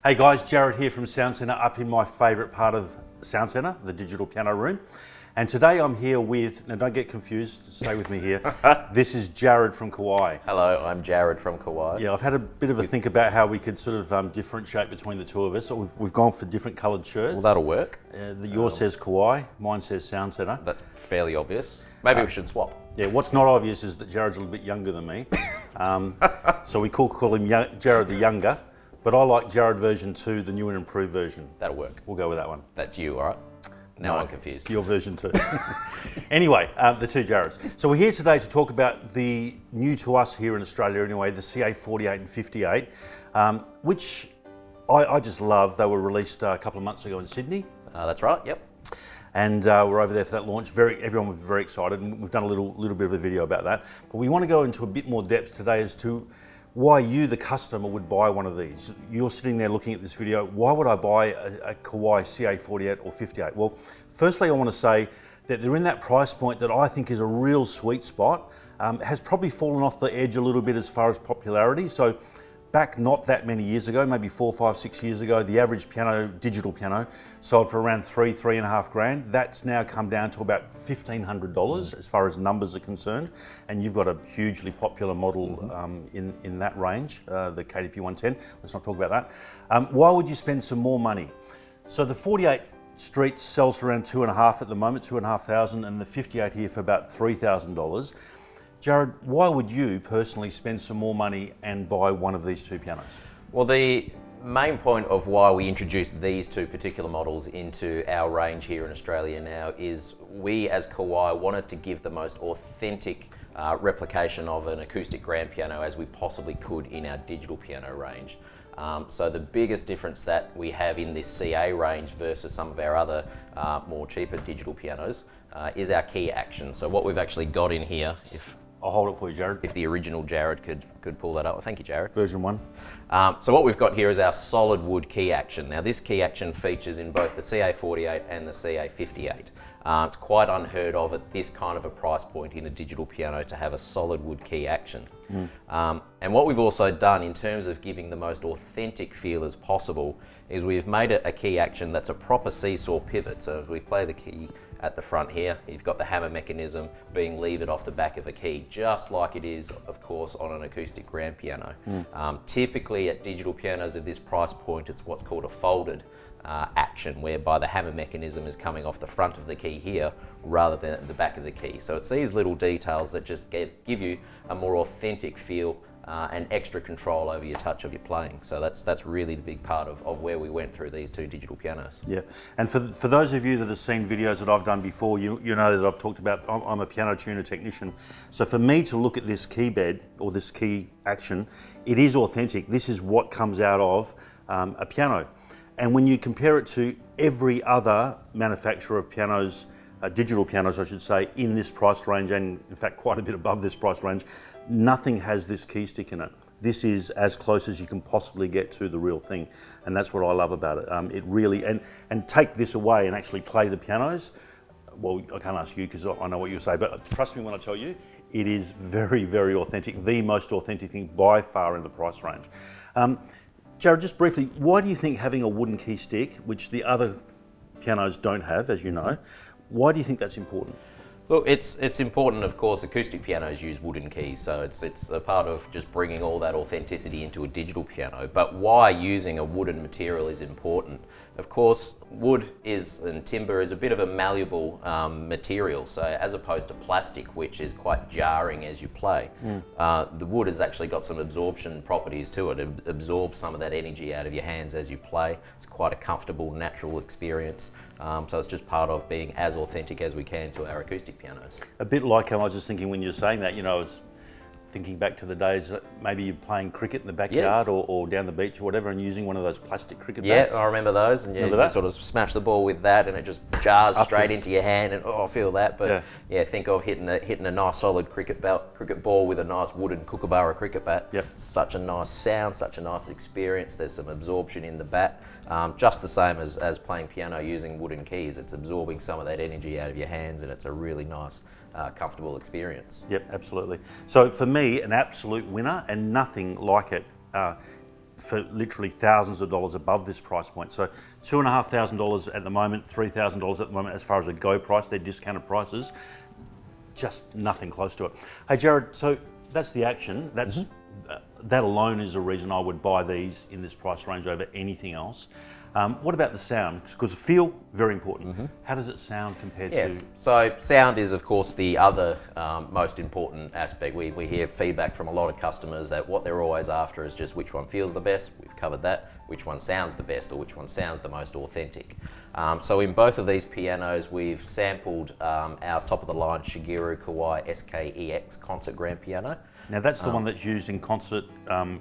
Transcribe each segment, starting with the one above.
Hey guys, Jarred here from Sound Centre, up in my favourite part of Sound Centre, the digital piano room. And today I'm here with, now don't get confused, stay with me here. This is Jarred from Kawai. Hello, I'm Jarred from Kawai. Yeah, I've had a bit of a think about how we could sort of differentiate between the two of us. So we've gone for different coloured shirts. Well, that'll work. Yours says Kawai, mine says Sound Centre. That's fairly obvious. Maybe we should swap. Yeah, what's not obvious is that Jarred's a little bit younger than me. So we call him Jarred the Younger. But I like Jarred version 2, the new and improved version. That'll work. We'll go with that one. That's you, all right? Now No, I'm confused. Your version 2. Anyway, the two Jarreds. So we're here today to talk about the new to us here in Australia anyway, the CA48 and 58, which I just love. They were released a couple of months ago in Sydney. That's right, yep. And we're over there for that launch. Everyone was very excited, and we've done a little bit of a video about that. But we want to go into a bit more depth today as to why you, the customer, would buy one of these. You're sitting there looking at this video, why would I buy a Kawai CA48 or 58? Well, firstly, I want to say that they're in that price point that I think is a real sweet spot. Has probably fallen off the edge a little bit as far as popularity. So back not that many years ago, maybe 4, 5, 6 years ago, the average piano, digital piano, sold for around $3.5 grand. That's now come down to about $1,500 as far as numbers are concerned. And you've got a hugely popular model in that range, the KDP 110. Let's not talk about that. Why would you spend some more money? So the 48 Street sells for around $2.5 at the moment, $2,500, and the 58 here for about $3,000. Jarred, why would you personally spend some more money and buy one of these two pianos? Well, the main point of why we introduced these two particular models into our range here in Australia now is we as Kawai wanted to give the most authentic replication of an acoustic grand piano as we possibly could in our digital piano range. So the biggest difference that we have in this CA range versus some of our other more cheaper digital pianos is our key action. So what we've actually got in here, I'll hold it for you, Jarred. if the original Jarred could pull that up. Thank you, Jarred. Version 1. So what we've got here is our solid wood key action. Now this key action features in both the CA48 and the CA58. It's quite unheard of at this kind of a price point in a digital piano to have a solid wood key action. And what we've also done in terms of giving the most authentic feel as possible is we've made it a key action that's a proper seesaw pivot. So as we play the key at the front here, you've got the hammer mechanism being levered off the back of a key, just like it is, of course, on an acoustic grand piano. Typically at digital pianos at this price point, it's what's called a folded action, whereby the hammer mechanism is coming off the front of the key here rather than at the back of the key. So it's these little details that just give you a more authentic feel and extra control over your touch of your playing. So that's really the big part of where we went through these two digital pianos. Yeah, and for those of you that have seen videos that I've done before, you know that I've talked about, I'm a piano tuner technician. So for me to look at this key bed or this key action, it is authentic. This is what comes out of a piano. And when you compare it to every other manufacturer of pianos, digital pianos I should say, in this price range, and in fact quite a bit above this price range, nothing has this key stick in it. This is as close as you can possibly get to the real thing. And that's what I love about it. It really, and take this away and actually play the pianos. Well, I can't ask you because I know what you'll say, but trust me when I tell you, it is very, very authentic. The most authentic thing by far in the price range. Jarred, just briefly, why do you think having a wooden key stick, which the other pianos don't have, as you know, why do you think that's important? Look, it's important, of course. Acoustic pianos use wooden keys, so it's a part of just bringing all that authenticity into a digital piano. But why using a wooden material is important. Of course, wood and timber is a bit of a malleable material, so as opposed to plastic, which is quite jarring as you play, the wood has actually got some absorption properties to it. It absorbs some of that energy out of your hands as you play. It's quite a comfortable, natural experience. So it's just part of being as authentic as we can to our acoustic pianos. A bit like how I was just thinking when you were saying that, you know, I was thinking back to the days that maybe you're playing cricket in the backyard, yes, or down the beach or whatever, and using one of those plastic cricket yeah, bats. I remember those, and Remember you that? sort of smash the ball with that and it just jars straight into your hand, and I feel that. But yeah, think of hitting a nice solid cricket ball with a nice wooden kookaburra cricket bat. Yep. Such a nice sound, such a nice experience. There's some absorption in the bat, just the same as playing piano using wooden keys. It's absorbing some of that energy out of your hands, and it's a really nice comfortable experience. Yep, absolutely. So for me, an absolute winner, and nothing like it. for literally thousands of dollars above this price point. So $2,500 at the moment, $3,000 at the moment as far as a go price, they're discounted prices, just nothing close to it. Hey Jarred, so that's the action. That's that alone is a reason I would buy these in this price range over anything else. What about the sound? Because feel, very important. How does it sound compared to? So sound is of course the other most important aspect. We hear feedback from a lot of customers that what they're always after is just which one feels the best. We've covered that. Which one sounds the best, or which one sounds the most authentic. So in both of these pianos, we've sampled our top of the line Shigeru Kawai SKEX concert grand piano. Now that's the one that's used in concert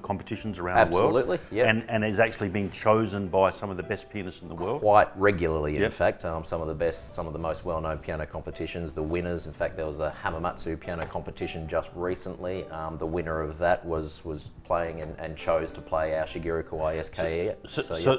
competitions around the world. Absolutely, yeah. And is actually being chosen by some of the best pianists in the world. Quite regularly, in fact. Some of the best, some of the most well-known piano competitions, the winners. In fact, there was a Hamamatsu piano competition just recently. The winner of that was playing and chose to play our Shigeru Kawai SKE.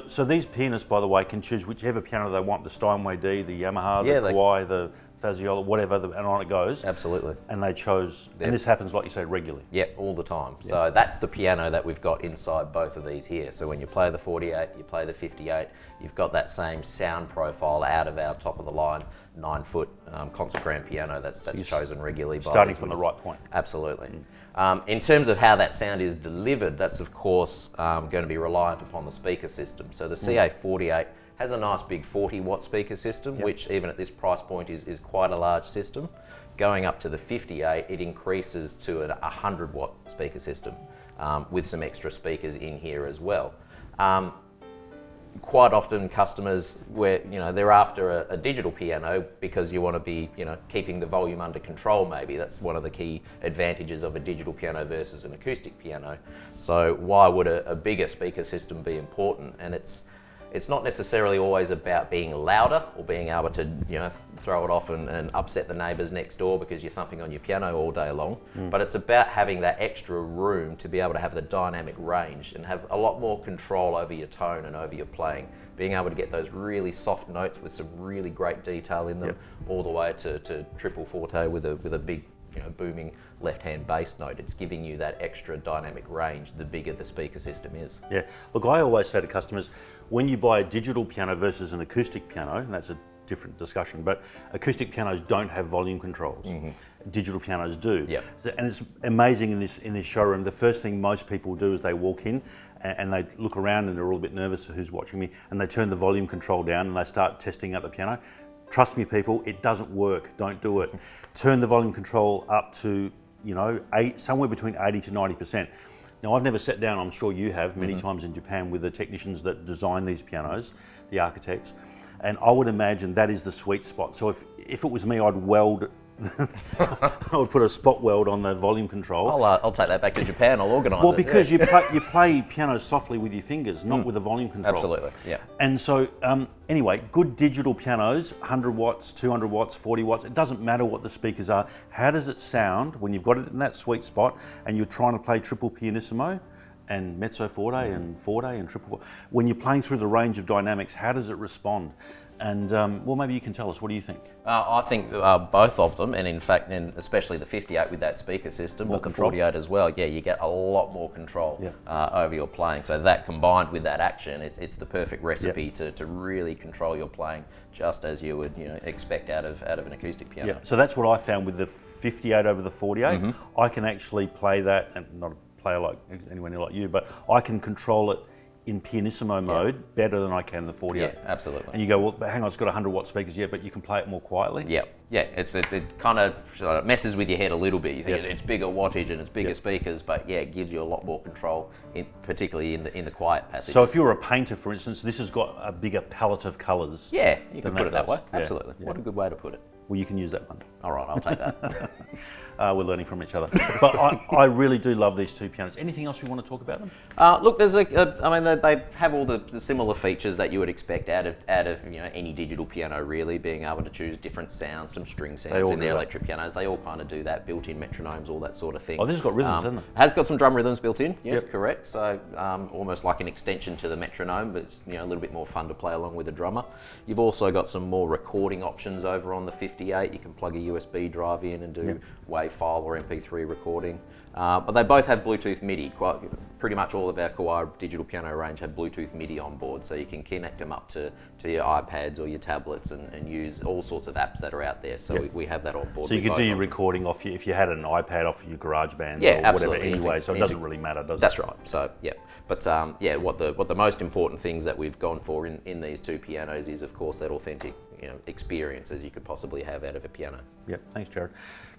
So these pianists, by the way, can choose whichever piano they want, the Steinway D, the Yamaha, the Kawai, the Faziola, whatever, and on it goes. Absolutely. And they chose, and this happens, like you say, regularly. Yeah, all the time. So that's the piano that we've got inside both of these here. So when you play the 48, you play the 58, you've got that same sound profile out of our top of the line 9-foot concert grand piano that's chosen regularly. Starting from the right point. Absolutely. In terms of how that sound is delivered, that's of course going to be reliant upon the speaker system. So the CA48 has a nice big 40-watt speaker system, which even at this price point is quite a large system. Going up to the 58, it increases to a 100-watt speaker system with some extra speakers in here as well. Quite often customers, they're after a digital piano because you want to be, keeping the volume under control maybe. That's one of the key advantages of a digital piano versus an acoustic piano. So why would a bigger speaker system be important? And it's not necessarily always about being louder or being able to, throw it off and upset the neighbours next door because you're thumping on your piano all day long. But it's about having that extra room to be able to have the dynamic range and have a lot more control over your tone and over your playing. Being able to get those really soft notes with some really great detail in them, all the way to triple forte with a big, booming left-hand bass note. It's giving you that extra dynamic range the bigger the speaker system is. Yeah, look, I always say to customers, when you buy a digital piano versus an acoustic piano, and that's a different discussion, but acoustic pianos don't have volume controls. Digital pianos do. And it's amazing in this showroom, the first thing most people do is they walk in and they look around and they're all a bit nervous who's watching me, and they turn the volume control down and they start testing out the piano. Trust me people, it doesn't work, don't do it. Turn the volume control up to, somewhere between 80 to 90%. Now I've never sat down, I'm sure you have, many times in Japan with the technicians that design these pianos, the architects, and I would imagine that is the sweet spot. So if it was me, I'd weld, I would put a spot weld on the volume control. I'll take that back to Japan, I'll organise it. Well, because you play piano softly with your fingers, not with a volume control. Absolutely, yeah. And so, anyway, good digital pianos, 100 watts, 200 watts, 40 watts, it doesn't matter what the speakers are. How does it sound when you've got it in that sweet spot and you're trying to play triple pianissimo and mezzo forte and forte and triple forte? When you're playing through the range of dynamics, how does it respond? And well, maybe you can tell us, what do you think? I think both of them, and in fact, and especially the 58 with that speaker system, but the 48 as well, you get a lot more control over your playing. So that combined with that action, it's the perfect recipe to really control your playing, just as you would expect out of an acoustic piano. Yeah. So that's what I found with the 58 over the 48. I can actually play that, and not a player like anywhere near like you, but I can control it in pianissimo mode better than I can the 48. Yeah, absolutely. And you go, well, but hang on, it's got 100 watt speakers, but you can play it more quietly. Yeah, it kind of messes with your head a little bit. You think it's bigger wattage and it's bigger speakers, but it gives you a lot more control, particularly in the quiet passages. So if you're a painter, for instance, this has got a bigger palette of colours. Yeah, you can put it that way. Absolutely. Yeah. What a good way to put it. Well, you can use that one. All right, I'll take that. We're learning from each other. But I really do love these two pianos. Anything else we want to talk about them? Look, there's they have all the similar features that you would expect out of any digital piano, really, being able to choose different sounds, some string sounds in the electric pianos. They all kind of do that, built-in metronomes, all that sort of thing. Oh, this has got rhythms, hasn't it? Has got some drum rhythms built in, yes, correct. So almost like an extension to the metronome, but it's a little bit more fun to play along with the drummer. You've also got some more recording options over on the 58. You can plug a USB drive in and do WAV file or MP3 recording. But they both have Bluetooth MIDI. Pretty much all of our Kawai digital piano range have Bluetooth MIDI on board, so you can connect them up to your iPads or your tablets and use all sorts of apps that are out there. So we have that on board. So you could do your recording off if you had an iPad off your GarageBand yeah, or whatever anyway, so it doesn't really matter, does it? That's right. So yeah, but yeah, what the most important things that we've gone for in these two pianos is, of course, that authentic experience as you could possibly have out of a piano. Yep, thanks, Jarred.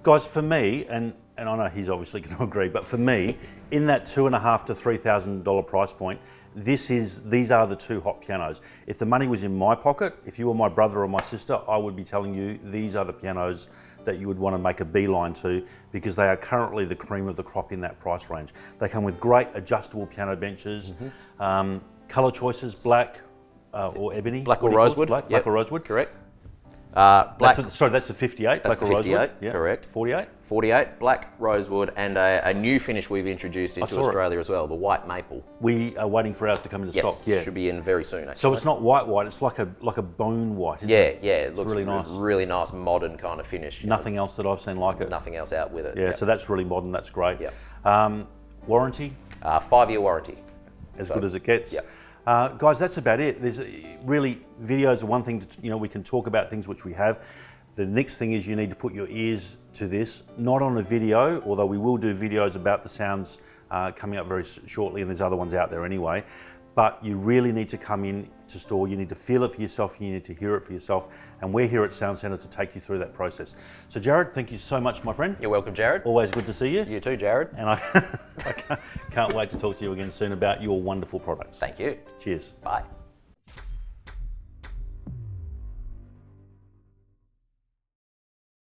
Guys, for me, and I know he's obviously going to agree, but for me, in that $2,500 to $3,000 price point, these are the two hot pianos. If the money was in my pocket, if you were my brother or my sister, I would be telling you these are the pianos that you would want to make a beeline to, because they are currently the cream of the crop in that price range. They come with great adjustable piano benches, colour choices, black or ebony. Black or rosewood. Black or rosewood. Correct. Black. That's the 58. That's black or 58, rosewood. Yeah. correct. 48. 48, black rosewood, and a new finish we've introduced into Australia as well, the white maple. We are waiting for ours to come into stock. Yeah, should be in very soon. Actually. So it's not white, it's like a bone white. Isn't it? Yeah, it looks really nice. Really nice, modern kind of finish. Nothing else that I've seen like it. Nothing else out with it. Yeah, so that's really modern. That's great. Yeah. Warranty? 5-year warranty. As good as it gets. Yeah. Guys, that's about it. There's really, videos are one thing to, we can talk about things which we have. The next thing is you need to put your ears to this, not on a video, although we will do videos about the sounds coming up very shortly, and there's other ones out there anyway. But you really need to come in to store, you need to feel it for yourself, you need to hear it for yourself, and we're here at Sound Centre to take you through that process. So Jarred, thank you so much, my friend. You're welcome, Jarred. Always good to see you. You too, Jarred. And I can't wait to talk to you again soon about your wonderful products. Thank you. Cheers. Bye.